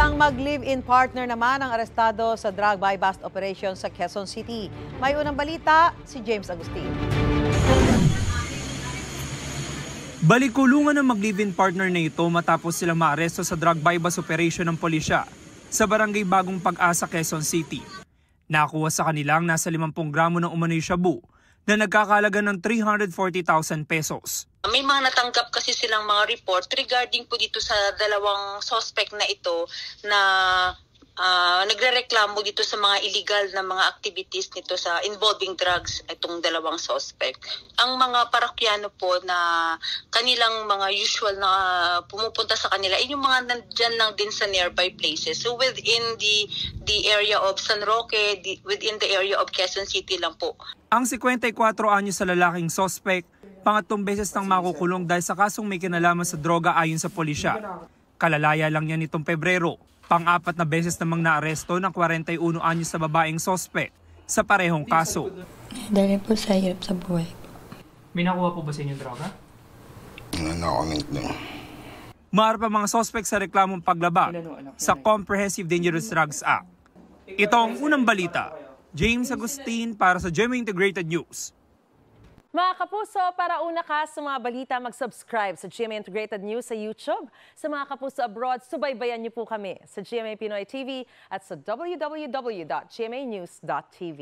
Isang mag-live-in partner naman ang arestado sa drug buy-bust operation sa Quezon City. May unang balita, si James Agustin. Balikulungan ng mag-live-in partner na ito matapos silang maaresto sa drug buy-bust operation ng pulisya sa barangay Bagong Pag-asa, Quezon City. Nakuha sa kanilang nasa 50 gramo ng umano'y shabu na nagkakalaga ng 340,000 pesos. May mga natanggap kasi silang mga report regarding po dito sa dalawang suspect na ito na nagrereklamo dito sa mga illegal na mga activities nito sa involving drugs itong dalawang suspect. Ang mga parokyano po na kanilang mga usual na pumupunta sa kanila ay yung mga nandyan lang din sa nearby places. So within the area of San Roque, within the area of Quezon City lang po. Ang 54 anyos sa lalaking suspect, pangatlong beses nang makukulong dahil sa kasong may kinalaman sa droga ayon sa pulisya. Kalalaya lang niya nitong Pebrero. Pang-apat na beses namang naaresto ng 41 anyos na babaeng sospek sa parehong kaso. Dahil po sa hirap sa buhay. May nakuha po ba sa inyo droga? No-comment lang. Maaari pa mga sospek sa reklamong paglaba sa Comprehensive Dangerous Drugs Act. Ito ang unang balita. James Agustin para sa GMA Integrated News. Mga kapuso, para una ka sa mga balita, mag-subscribe sa GMA Integrated News sa YouTube. Sa mga kapuso abroad, subaybayan niyo po kami sa GMA Pinoy TV at sa www.gmanews.tv.